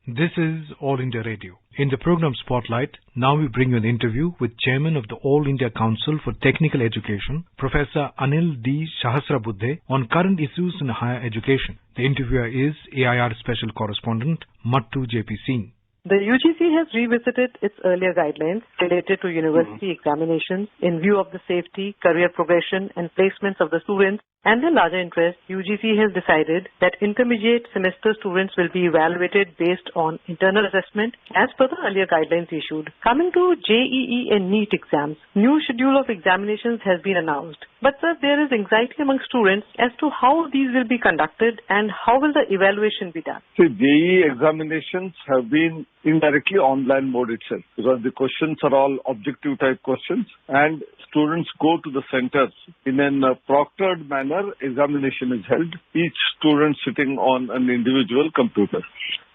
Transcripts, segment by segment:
This is All India Radio. In the program Spotlight, now we bring you an interview with Chairman of the All India Council for Technical Education, Professor Anil D. Sahasrabudhe, on current issues in higher education. The interviewer is AIR Special Correspondent Mattu J.P. Singh. The UGC has revisited its earlier guidelines related to university examinations in view of the safety, career progression and placements of the students and their larger interest. UGC has decided that intermediate semester students will be evaluated based on internal assessment as per the earlier guidelines issued. Coming to JEE and NEET exams, new schedule of examinations has been announced. But sir, there is anxiety among students as to how these will be conducted and how will the evaluation be done. See, JEE examinations have been indirectly online mode itself because the questions are all objective type questions and students go to the centers in a proctored manner. Examination is held, each student sitting on an individual computer.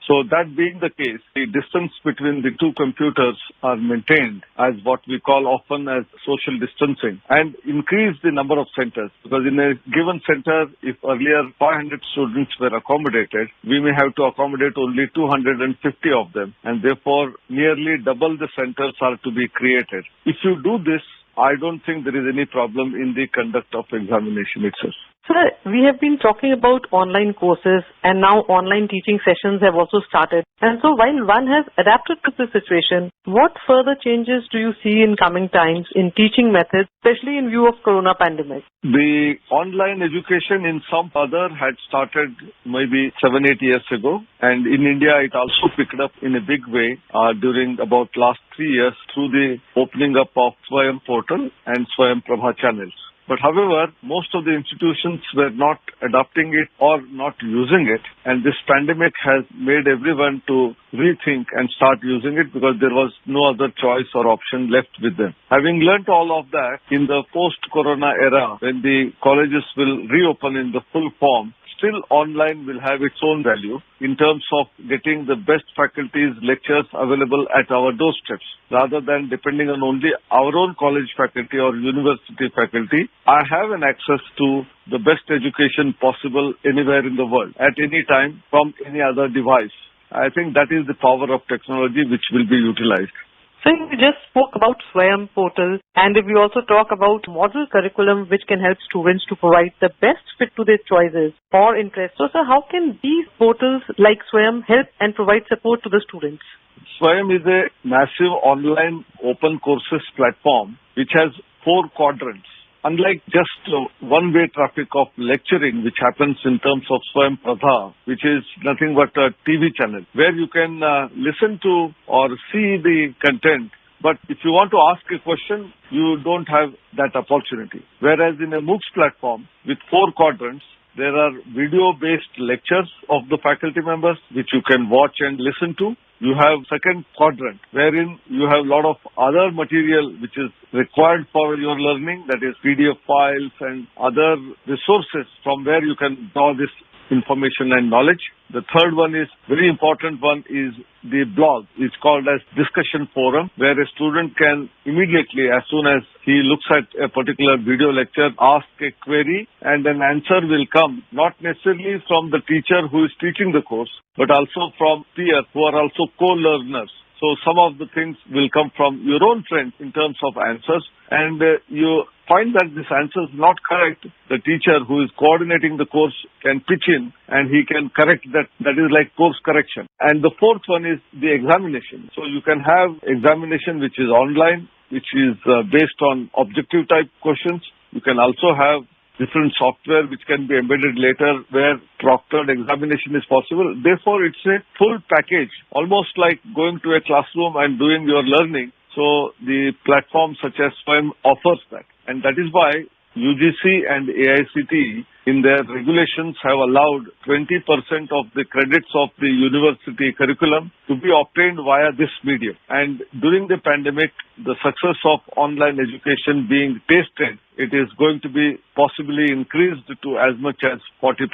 So that being the case, the distance between the two computers are maintained as what we call often as social distancing, and increase the number of centers, because in a given center, if earlier 500 students were accommodated, we may have to accommodate only 250 of them, and therefore nearly double the centers are to be created. If you do this, I don't think there is any problem in the conduct of examination itself. Sir, we have been talking about online courses and now online teaching sessions have also started. And so while one has adapted to the situation, what further changes do you see in coming times in teaching methods, especially in view of corona pandemic? The online education in some other had started maybe 7-8 years ago, and in India it also picked up in a big way during about last 3 years through the opening up of Swayam portal and Swayam Prabha channels. But however, most of the institutions were not adopting it or not using it, and this pandemic has made everyone to rethink and start using it because there was no other choice or option left with them. Having learnt all of that, in the post-corona era, when the colleges will reopen in the full form, still online will have its own value in terms of getting the best faculties, lectures available at our doorsteps. Rather than depending on only our own college faculty or university faculty, I have an access to the best education possible anywhere in the world, at any time, from any other device. I think that is the power of technology which will be utilized. So you just spoke about Swayam portal, and if we also talk about model curriculum which can help students to provide the best fit to their choices or interests. So sir, how can these portals like Swayam help and provide support to the students? Swayam is a massive online open courses platform which has 4 quadrants. Unlike just one-way traffic of lecturing, which happens in terms of Swayam Prabha, which is nothing but a TV channel, where you can listen to or see the content, but if you want to ask a question, you don't have that opportunity. Whereas in a MOOCs platform with 4 quadrants, there are video-based lectures of the faculty members which you can watch and listen to. You have second quadrant wherein you have a lot of other material which is required for your learning, that is PDF files and other resources from where you can draw this information and knowledge. The third one is very important one is the blog. It's called as discussion forum, where a student can immediately, as soon as he looks at a particular video lecture, ask a query and an answer will come, not necessarily from the teacher who is teaching the course, but also from peers who are also co-learners. So some of the things will come from your own friends in terms of answers, and you find that this answer is not correct, the teacher who is coordinating the course can pitch in and he can correct that. That is like course correction. And the fourth one is the examination. So you can have examination which is online, which is based on objective type questions. You can also have different software which can be embedded later where proctored examination is possible. Therefore, it's a full package, almost like going to a classroom and doing your learning. So the platform such as Swayam offers that. And that is why UGC and AICTE in their regulations have allowed 20% of the credits of the university curriculum to be obtained via this medium. And during the pandemic, the success of online education being tasted, it is going to be possibly increased to as much as 40%.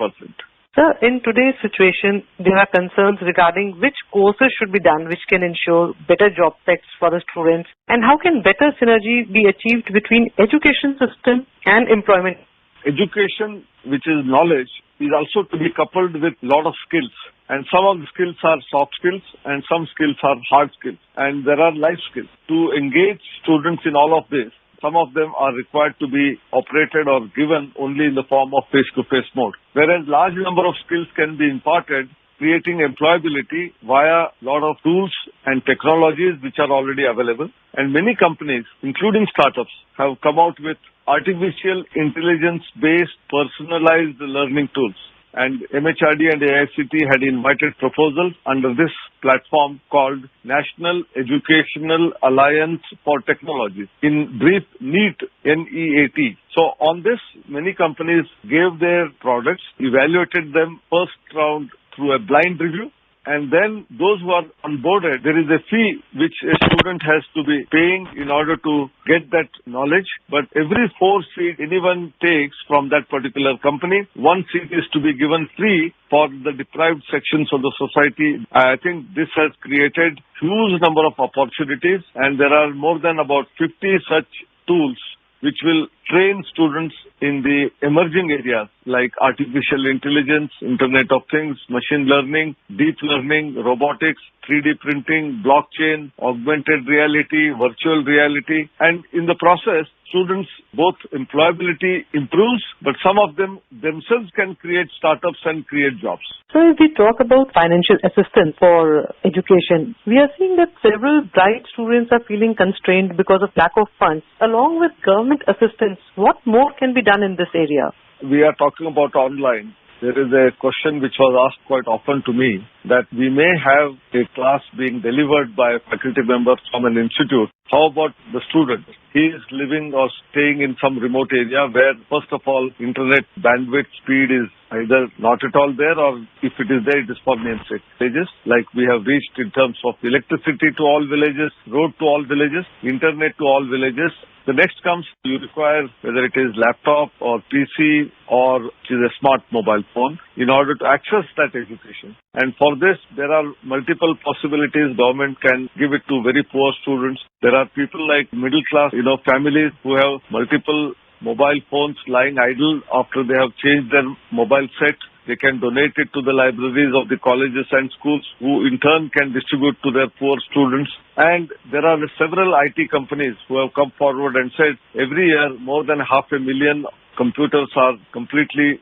Sir, in today's situation, there are concerns regarding which courses should be done which can ensure better job specs for the students, and how can better synergy be achieved between education system and employment. Education, which is knowledge, is also to be coupled with a lot of skills. And some of the skills are soft skills and some skills are hard skills. And there are life skills. To engage students in all of this, some of them are required to be operated or given only in the form of face-to-face mode. Whereas large number of skills can be imparted, creating employability via a lot of tools and technologies which are already available. And many companies, including startups, have come out with artificial intelligence-based personalized learning tools. And MHRD and AICTE had invited proposals under this platform called National Educational Alliance for Technology. In brief, NEAT, N-E-A-T. So on this, many companies gave their products, evaluated them first round through a blind review, and then those who are onboarded, there is a fee which a student has to be paying in order to get that knowledge. But every 4 seat anyone takes from that particular company, 1 seat is to be given free for the deprived sections of the society. I think this has created huge number of opportunities, and there are more than about 50 such tools which will train students in the emerging areas like artificial intelligence, Internet of Things, machine learning, deep learning, robotics, 3D printing, blockchain, augmented reality, virtual reality. And in the process, students, both employability improves, but some of them themselves can create startups and create jobs. So if we talk about financial assistance for education, we are seeing that several bright students are feeling constrained because of lack of funds. Along with government assistance, what more can be done in this area? We are talking about online. There is a question which was asked quite often to me that we may have a class being delivered by a faculty member from an institute. How about the student? He is living or staying in some remote area where, first of all, internet bandwidth speed is either not at all there, or if it is there, it is for namesake villages. Like we have reached in terms of electricity to all villages, road to all villages, internet to all villages. The next comes, you require whether it is laptop or PC or it is a smart mobile phone in order to access that education. And for this, there are multiple possibilities. Government can give it to very poor students. There are people like middle class, families who have multiple mobile phones lying idle after they have changed their mobile set. They can donate it to the libraries of the colleges and schools, who in turn can distribute to their poor students. And there are several IT companies who have come forward and said every year more than 500,000 computers are completely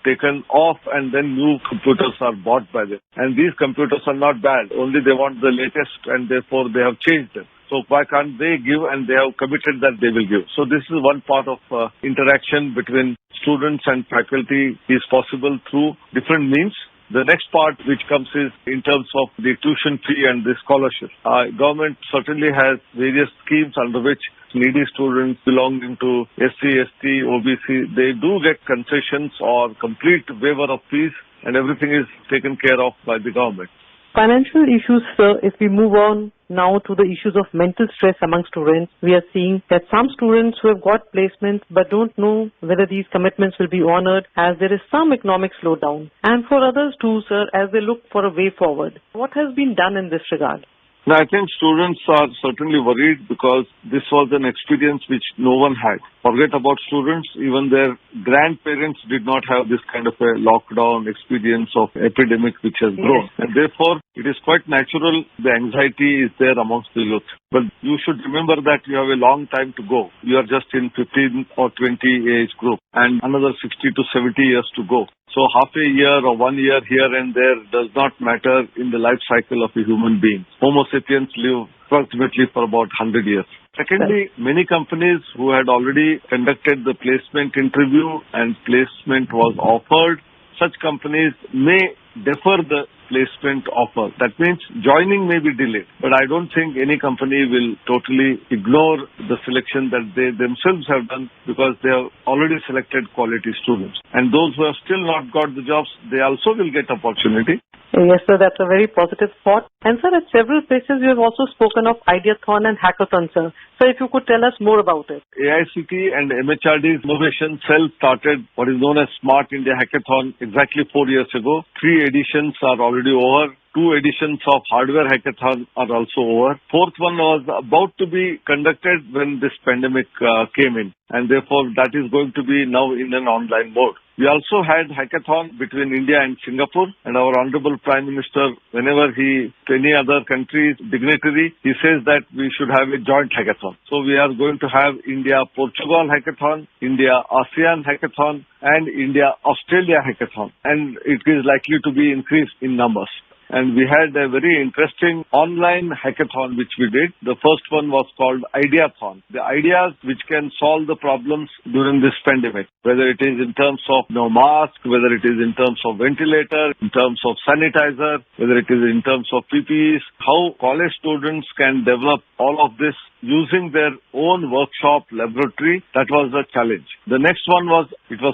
taken off, and then new computers are bought by them. And these computers are not bad, only they want the latest, and therefore they have changed them. So why can't they give? And they have committed that they will give. So this is one part of interaction between students and faculty is possible through different means. The next part which comes is in terms of the tuition fee and the scholarship. Government certainly has various schemes under which needy students belonging to SC, ST, OBC, they do get concessions or complete waiver of fees, and everything is taken care of by the government. Financial issues, sir, if we move on now to the issues of mental stress among students, we are seeing that some students who have got placements but don't know whether these commitments will be honored, as there is some economic slowdown. And for others too, sir, as they look for a way forward. What has been done in this regard? Now, I think students are certainly worried because this was an experience which no one had. Forget about students, even their grandparents did not have this kind of a lockdown experience of epidemic which has grown. Yes. And therefore, it is quite natural the anxiety is there amongst the youth. But you should remember that you have a long time to go. You are just in 15 or 20 age group and another 60 to 70 years to go. So half a year or 1 year here and there does not matter in the life cycle of a human being. Homo sapiens live approximately for about 100 years. Secondly, many companies who had already conducted the placement interview and placement was offered, such companies may defer the placement offer. That means joining may be delayed. But I don't think any company will totally ignore the selection that they themselves have done, because they have already selected quality students. And those who have still not got the jobs, they also will get opportunity. Yes, sir, that's a very positive thought. And sir, at several places you have also spoken of Ideathon and Hackathon, sir. So if you could tell us more about it. AICTE and MHRD's Innovation Cell started what is known as Smart India Hackathon exactly 4 years ago. 3 editions are already over. 2 editions of Hardware Hackathon are also over. 4th one was about to be conducted when this pandemic came in, and therefore that is going to be now in an online mode. We also had hackathon between India and Singapore, and our Honorable Prime Minister, whenever he to any other country's dignitary, he says that we should have a joint hackathon. So we are going to have India-Portugal hackathon, India-ASEAN hackathon, and India-Australia hackathon. And it is likely to be increased in numbers. And we had a very interesting online hackathon which we did. The first one was called Ideathon. The ideas which can solve the problems during this pandemic, whether it is in terms of mask, whether it is in terms of ventilator, in terms of sanitizer, whether it is in terms of PPEs, how college students can develop all of this using their own workshop laboratory. That was the challenge. The next one was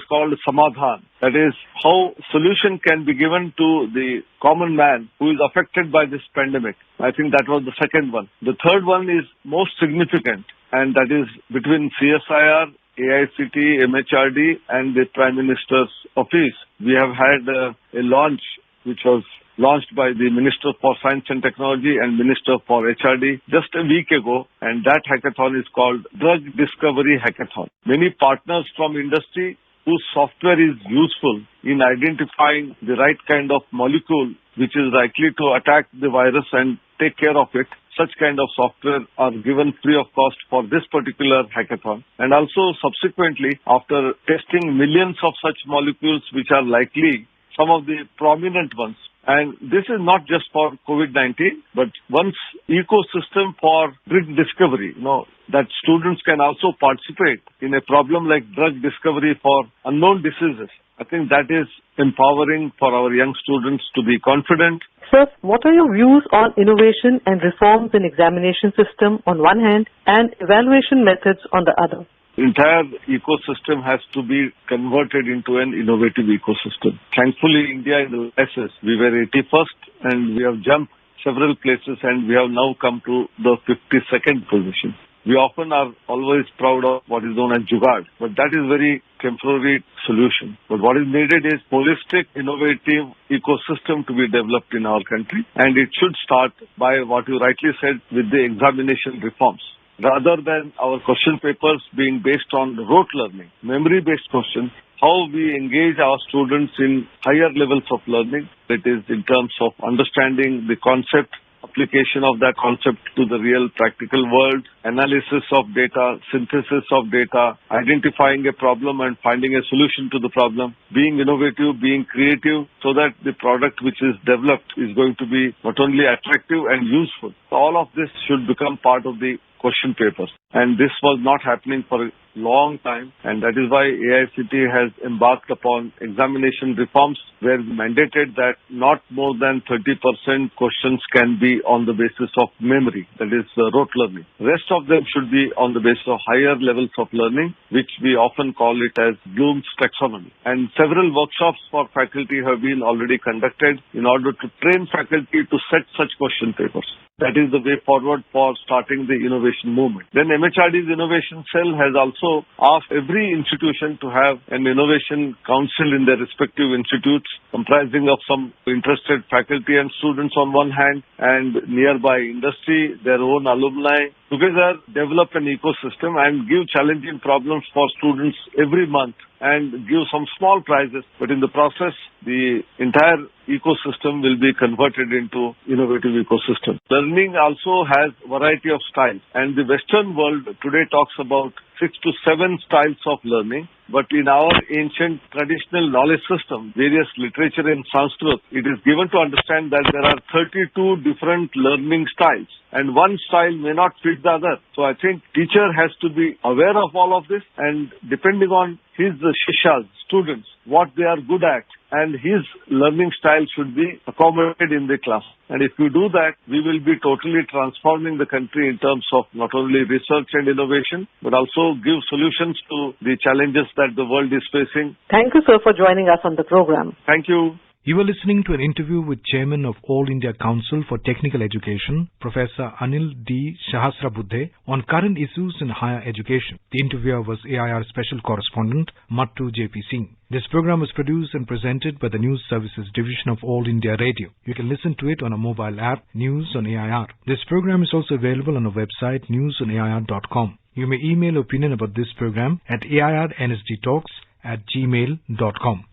called Samadhan. That is how solution can be given to the common man who is affected by this pandemic. I think that was the second one. The third one is most significant, and that is between CSIR, AICTE, MHRD and the Prime Minister's office. We have had a launch which was launched by the Minister for Science and Technology and Minister for HRD just a week ago, and that hackathon is called Drug Discovery Hackathon. Many partners from industry whose software is useful in identifying the right kind of molecule which is likely to attack the virus and take care of it. Such kind of software are given free of cost for this particular hackathon. And also subsequently, after testing millions of such molecules which are likely, some of the prominent ones, and this is not just for COVID-19, but one's ecosystem for drug discovery, that students can also participate in a problem like drug discovery for unknown diseases. I think that is empowering for our young students to be confident. Sir, what are your views on innovation and reforms in examination system on one hand and evaluation methods on the other? Entire ecosystem has to be converted into an innovative ecosystem. Thankfully, India in the crisis, we were 81st and we have jumped several places and we have now come to the 52nd position. We often are always proud of what is known as Jugaad, but that is very temporary solution. But what is needed is holistic, innovative ecosystem to be developed in our country, and it should start by what you rightly said with the examination reforms. Rather than our question papers being based on rote learning, memory-based questions, how we engage our students in higher levels of learning, that is in terms of understanding the concept, application of that concept to the real practical world, analysis of data, synthesis of data, identifying a problem and finding a solution to the problem, being innovative, being creative, so that the product which is developed is going to be not only attractive and useful. So all of this should become part of the question papers. And this was not happening for a long time, and that is why AICTE has embarked upon examination reforms where we mandated that not more than 30% questions can be on the basis of memory, that is rote learning. Rest of them should be on the basis of higher levels of learning, which we often call it as Bloom's taxonomy. And several workshops for faculty have been already conducted in order to train faculty to set such question papers. That is the way forward for starting the innovation movement. Then MHRD's Innovation Cell has also asked every institution to have an innovation council in their respective institutes comprising of some interested faculty and students on one hand and nearby industry, their own alumni, together develop an ecosystem and give challenging problems for students every month and give some small prizes. But in the process, the entire ecosystem will be converted into innovative ecosystem. Learning also has variety of styles, and the Western world today talks about 6 to 7 styles of learning. But in our ancient traditional knowledge system, various literature in Sanskrit, it is given to understand that there are 32 different learning styles, and one style may not fit the other. So I think teacher has to be aware of all of this, and depending on his shishas, students, what they are good at, and his learning style should be accommodated in the class. And if we do that, we will be totally transforming the country in terms of not only research and innovation, but also give solutions to the challenges that the world is facing. Thank you, sir, for joining us on the program. Thank you. You are listening to an interview with Chairman of All India Council for Technical Education, Professor Anil D. Sahasrabudhe, on current issues in higher education. The interviewer was AIR Special Correspondent Mattu J.P. Singh. This program was produced and presented by the News Services Division of All India Radio. You can listen to it on a mobile app, News on AIR. This program is also available on our website, newsonair.com. You may email opinion about this program at airnsdtalks@gmail.com.